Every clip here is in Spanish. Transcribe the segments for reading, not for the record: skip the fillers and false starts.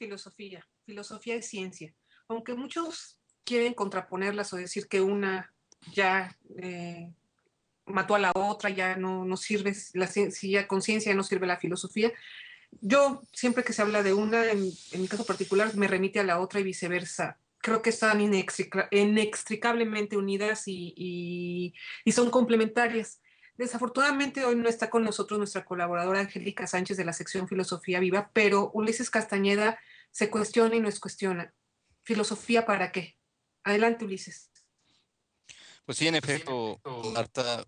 filosofía. Filosofía es ciencia. Aunque muchos quieren contraponerlas o decir que una ya mató a la otra, ya no sirve, si ya conciencia no sirve la filosofía. Yo siempre que se habla de una, en mi caso particular, me remite a la otra y viceversa. Creo que están inextricablemente unidas y son complementarias. Desafortunadamente hoy no está con nosotros nuestra colaboradora Angélica Sánchez de la sección Filosofía Viva, pero Ulises Castañeda se cuestiona y nos cuestiona. ¿Filosofía para qué? Adelante, Ulises. Pues sí, en efecto, Marta,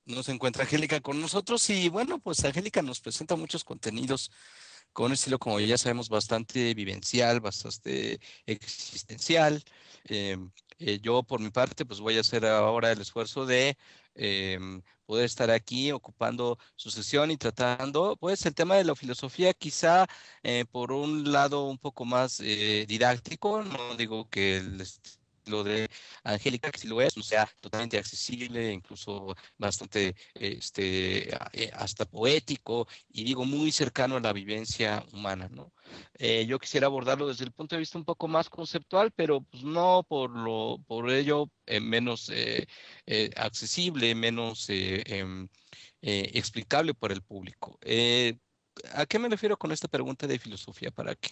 no se encuentra Angélica con nosotros y bueno, pues Angélica nos presenta muchos contenidos con un estilo, como ya sabemos, bastante vivencial, bastante existencial. Eh, yo, por mi parte, pues voy a hacer ahora el esfuerzo de poder estar aquí ocupando su sesión y tratando, pues, el tema de la filosofía, quizá por un lado un poco más didáctico. No digo que lo de Angélica, que sí lo es, no sea totalmente accesible, incluso bastante hasta poético, y digo muy cercano a la vivencia humana, ¿no? Yo quisiera abordarlo desde el punto de vista un poco más conceptual, pero pues no por ello menos accesible, menos explicable para el público. ¿A qué me refiero con esta pregunta de filosofía? ¿Para qué?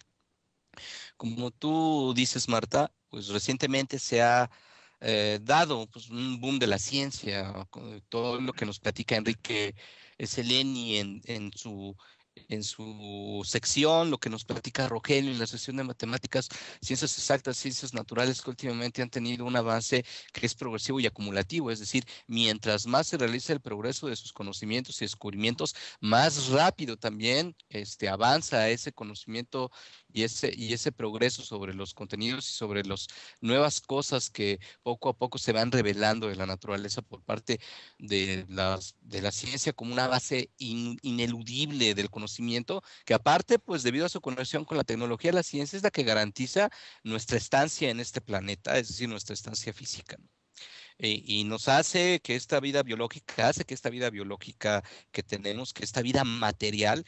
Como tú dices, Marta, pues recientemente se ha dado pues, un boom de la ciencia, con todo lo que nos platica Enrique Seleni en su sección, lo que nos platica Rogelio en la sección de matemáticas, ciencias exactas, ciencias naturales, que últimamente han tenido un avance que es progresivo y acumulativo, es decir, mientras más se realiza el progreso de sus conocimientos y descubrimientos, más rápido también avanza ese conocimiento y ese progreso sobre los contenidos y sobre las nuevas cosas que poco a poco se van revelando de la naturaleza por parte de la ciencia como una base ineludible del conocimiento, que aparte, pues debido a su conexión con la tecnología, la ciencia es la que garantiza nuestra estancia en este planeta, es decir, nuestra estancia física, ¿no? Y nos hace que esta vida biológica que tenemos, que esta vida material,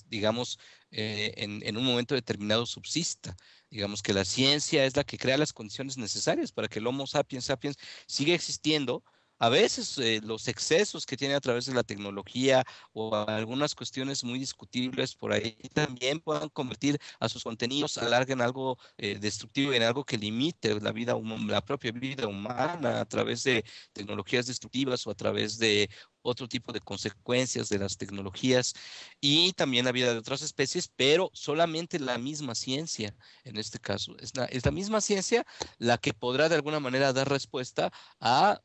digamos, en un momento determinado subsista. Digamos que la ciencia es la que crea las condiciones necesarias para que el Homo sapiens sapiens siga existiendo. A veces los excesos que tiene a través de la tecnología o algunas cuestiones muy discutibles por ahí también puedan convertir a sus contenidos, alarguen algo destructivo en algo que limite la propia vida humana a través de tecnologías destructivas o a través de otro tipo de consecuencias de las tecnologías y también la vida de otras especies, pero solamente la misma ciencia, en este caso, es la misma ciencia la que podrá de alguna manera dar respuesta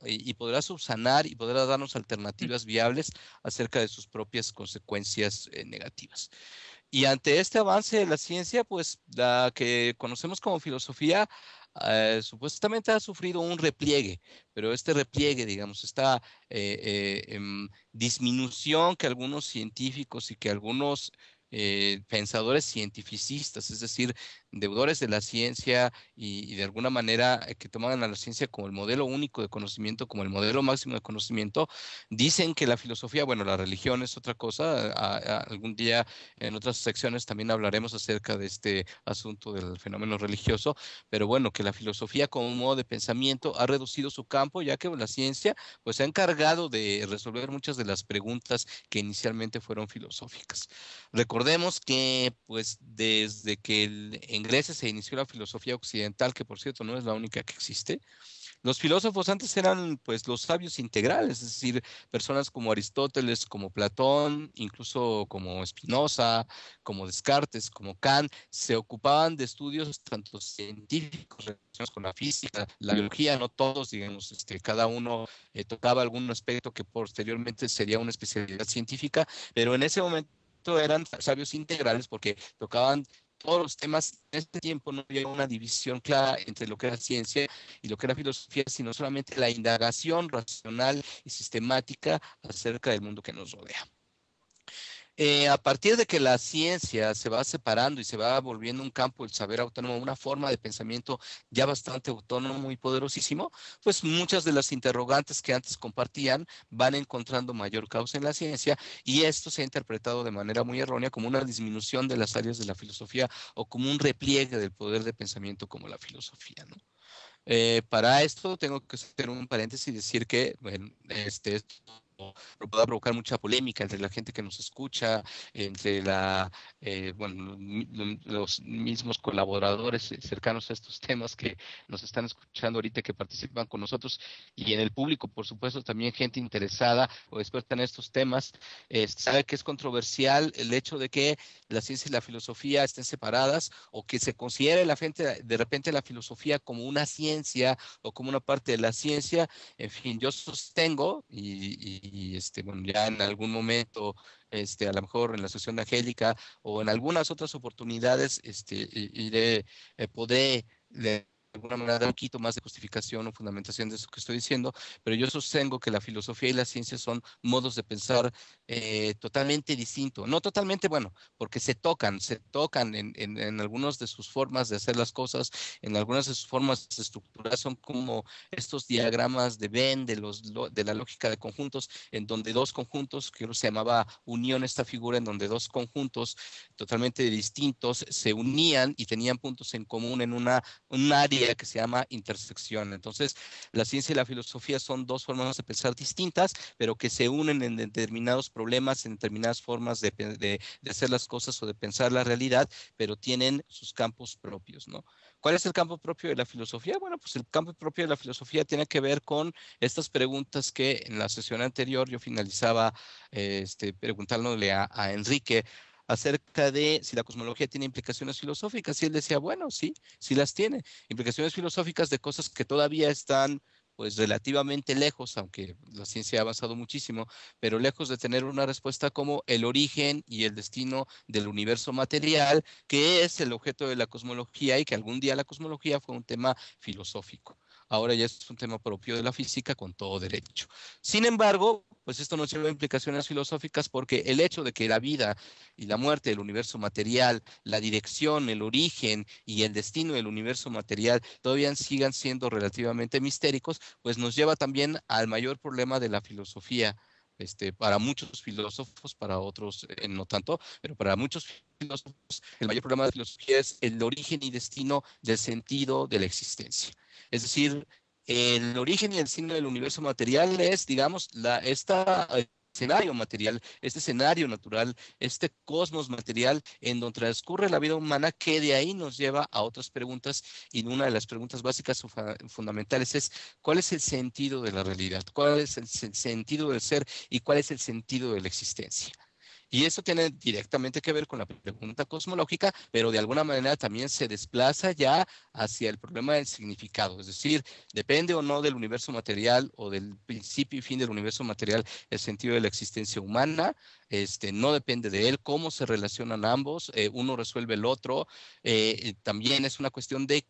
y podrá subsanar y podrá darnos alternativas viables acerca de sus propias consecuencias negativas. Y ante este avance de la ciencia, pues la que conocemos como filosofía, supuestamente ha sufrido un repliegue, pero este repliegue, digamos, esta disminución que algunos científicos y que algunos pensadores cientificistas, es decir, deudores de la ciencia y de alguna manera que toman a la ciencia como el modelo único de conocimiento, como el modelo máximo de conocimiento, dicen que la filosofía, bueno, la religión es otra cosa. Algún día en otras secciones también hablaremos acerca de este asunto del fenómeno religioso, pero bueno, que la filosofía como un modo de pensamiento ha reducido su campo, ya que la ciencia pues se ha encargado de resolver muchas de las preguntas que inicialmente fueron filosóficas. Recordemos que pues desde que en Grecia se inició la filosofía occidental, que por cierto no es la única que existe, los filósofos antes eran pues los sabios integrales, es decir, personas como Aristóteles, como Platón, incluso como Spinoza, como Descartes, como Kant, se ocupaban de estudios tanto científicos relacionados con la física, la biología, no todos, digamos, cada uno tocaba algún aspecto que posteriormente sería una especialidad científica, pero en ese momento eran sabios integrales porque tocaban todos los temas. En este tiempo no había una división clara entre lo que era ciencia y lo que era filosofía, sino solamente la indagación racional y sistemática acerca del mundo que nos rodea. A partir de que la ciencia se va separando y se va volviendo un campo del saber autónomo, una forma de pensamiento ya bastante autónomo y poderosísimo, pues muchas de las interrogantes que antes compartían van encontrando mayor causa en la ciencia, y esto se ha interpretado de manera muy errónea como una disminución de las áreas de la filosofía o como un repliegue del poder de pensamiento como la filosofía, ¿no? Para esto tengo que hacer un paréntesis y decir que, bueno, esto puede provocar mucha polémica entre la gente que nos escucha, entre bueno, los mismos colaboradores cercanos a estos temas que nos están escuchando ahorita, que participan con nosotros, y en el público, por supuesto, también gente interesada o experta en estos temas. Sabe que es controversial el hecho de que la ciencia y la filosofía estén separadas, o que se considere la gente de repente la filosofía como una ciencia o como una parte de la ciencia. En fin, yo sostengo bueno, ya en algún momento, a lo mejor en la sesión de Angélica o en algunas otras oportunidades, podré de alguna manera dar un poquito más de justificación o fundamentación de eso que estoy diciendo, pero yo sostengo que la filosofía y la ciencia son modos de pensar totalmente distintos. No totalmente, bueno, porque se tocan en algunas de sus formas de hacer las cosas, en algunas de sus formas de estructurar, son como estos diagramas de Venn de la lógica de conjuntos, en donde dos conjuntos, que se llamaba unión esta figura, en donde dos conjuntos totalmente distintos se unían y tenían puntos en común en un área que se llama intersección. Entonces, la ciencia y la filosofía son dos formas de pensar distintas, pero que se unen en determinados problemas, en determinadas formas de hacer las cosas o de pensar la realidad, pero tienen sus campos propios, ¿no? ¿Cuál es el campo propio de la filosofía? Bueno, pues el campo propio de la filosofía tiene que ver con estas preguntas que en la sesión anterior yo finalizaba preguntándole a Enrique acerca de si la cosmología tiene implicaciones filosóficas. Y él decía, bueno, sí, sí las tiene. Implicaciones filosóficas de cosas que todavía están pues relativamente lejos, aunque la ciencia ha avanzado muchísimo, pero lejos de tener una respuesta como el origen y el destino del universo material, que es el objeto de la cosmología, y que algún día la cosmología fue un tema filosófico. Ahora ya es un tema propio de la física con todo derecho. Sin embargo, pues esto nos lleva a implicaciones filosóficas, porque el hecho de que la vida y la muerte del universo material, la dirección, el origen y el destino del universo material todavía sigan siendo relativamente mistéricos, pues nos lleva también al mayor problema de la filosofía. Para muchos filósofos, para otros no tanto, pero para muchos filósofos el mayor problema de la filosofía es el origen y destino del sentido de la existencia. Es decir, el origen y el destino del universo material es, digamos, esta escenario material, este escenario natural, este cosmos material en donde transcurre la vida humana, que de ahí nos lleva a otras preguntas, y una de las preguntas básicas o fundamentales es: ¿cuál es el sentido de la realidad? ¿Cuál es el sentido del ser? ¿Y cuál es el sentido de la existencia? Y eso tiene directamente que ver con la pregunta cosmológica, pero de alguna manera también se desplaza ya hacia el problema del significado. Es decir, depende o no del universo material o del principio y fin del universo material el sentido de la existencia humana. No depende de él, cómo se relacionan ambos, uno resuelve el otro. También es una cuestión de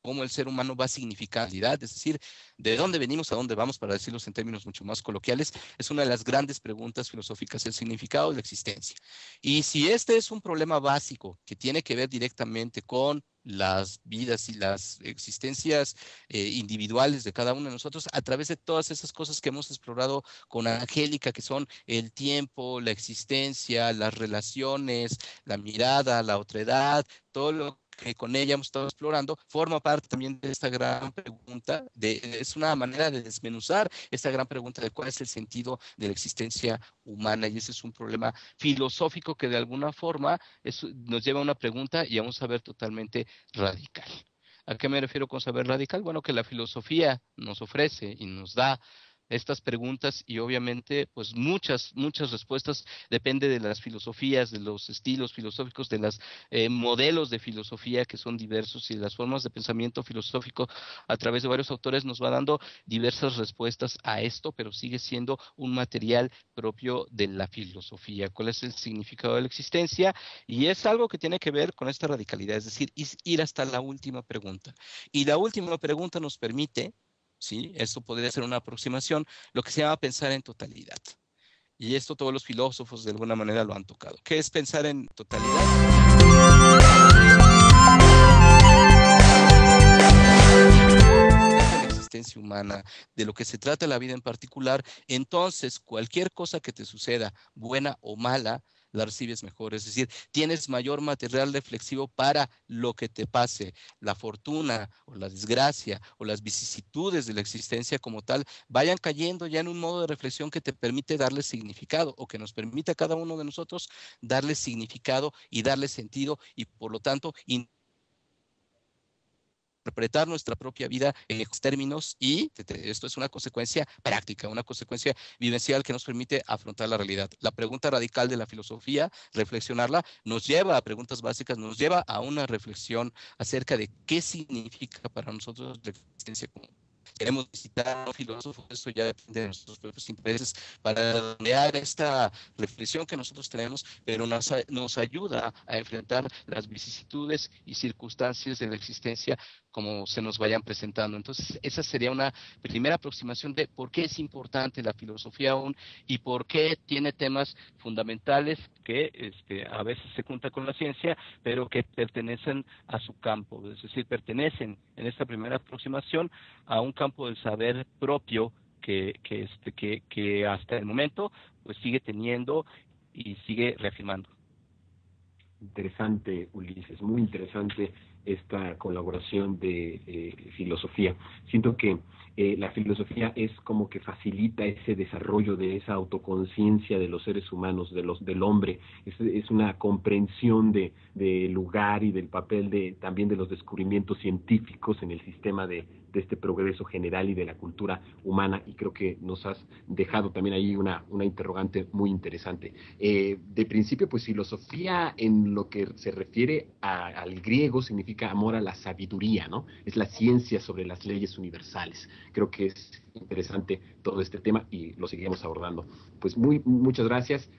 cómo el ser humano va a significar, es decir, de dónde venimos a dónde vamos, para decirlo en términos mucho más coloquiales. Es una de las grandes preguntas filosóficas, el significado de la existencia. Y si este es un problema básico que tiene que ver directamente con las vidas y las existencias individuales de cada uno de nosotros, a través de todas esas cosas que hemos explorado con Angélica, que son el tiempo, la existencia, las relaciones, la mirada, la otredad, todo lo que con ella hemos estado explorando, forma parte también de esta gran pregunta, es una manera de desmenuzar esta gran pregunta de cuál es el sentido de la existencia humana. Y ese es un problema filosófico que de alguna forma nos lleva a una pregunta y a un saber totalmente radical. ¿A qué me refiero con saber radical? Bueno, que la filosofía nos ofrece y nos da estas preguntas, y obviamente pues muchas respuestas. Depende de las filosofías, de los estilos filosóficos, de los modelos de filosofía que son diversos, y las formas de pensamiento filosófico a través de varios autores nos va dando diversas respuestas a esto, pero sigue siendo un material propio de la filosofía. ¿Cuál es el significado de la existencia? Y es algo que tiene que ver con esta radicalidad, es decir, ir hasta la última pregunta. Y la última pregunta nos permite, ¿sí? Esto podría ser una aproximación, lo que se llama pensar en totalidad. Y esto todos los filósofos de alguna manera lo han tocado. ¿Qué es pensar en totalidad? La existencia humana, de lo que se trata la vida en particular, entonces cualquier cosa que te suceda, buena o mala, la recibes mejor, es decir, tienes mayor material reflexivo para lo que te pase, la fortuna o la desgracia o las vicisitudes de la existencia como tal, vayan cayendo ya en un modo de reflexión que te permite darle significado o que nos permite a cada uno de nosotros darle significado y darle sentido y por lo tanto interpretar nuestra propia vida en estos términos y esto es una consecuencia práctica, una consecuencia vivencial que nos permite afrontar la realidad. La pregunta radical de la filosofía, reflexionarla, nos lleva a preguntas básicas, nos lleva a una reflexión acerca de qué significa para nosotros la existencia común. Queremos visitar a un filósofo, esto ya depende de nuestros propios intereses, para crear esta reflexión que nosotros tenemos, pero nos ayuda a enfrentar las vicisitudes y circunstancias de la existencia como se nos vayan presentando. Entonces, esa sería una primera aproximación de por qué es importante la filosofía aún y por qué tiene temas fundamentales que a veces se junta con la ciencia, pero que pertenecen a su campo, es decir, pertenecen en esta primera aproximación a un campo del saber propio que hasta el momento pues sigue teniendo y sigue reafirmando. Interesante, Ulises, muy interesante esta colaboración de filosofía. Siento que la filosofía es como que facilita ese desarrollo de esa autoconciencia de los seres humanos, del hombre. Es una comprensión de lugar y del papel también de los descubrimientos científicos en el sistema de este progreso general y de la cultura humana, y creo que nos has dejado también ahí una interrogante muy interesante. De principio, pues filosofía en lo que se refiere al griego significa amor a la sabiduría, ¿no? Es la ciencia sobre las leyes universales. Creo que es interesante todo este tema y lo seguiremos abordando. Pues muchas gracias,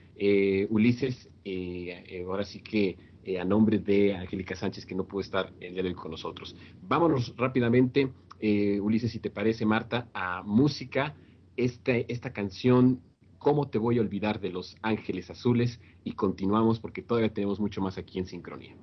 Ulises. Ahora sí que a nombre de Angélica Sánchez, que no pudo estar el día de hoy con nosotros. Vámonos rápidamente, Ulises, si te parece, Marta, a música. Esta canción, ¿Cómo te voy a olvidar?, de Los Ángeles Azules, y continuamos porque todavía tenemos mucho más aquí en Sincronía.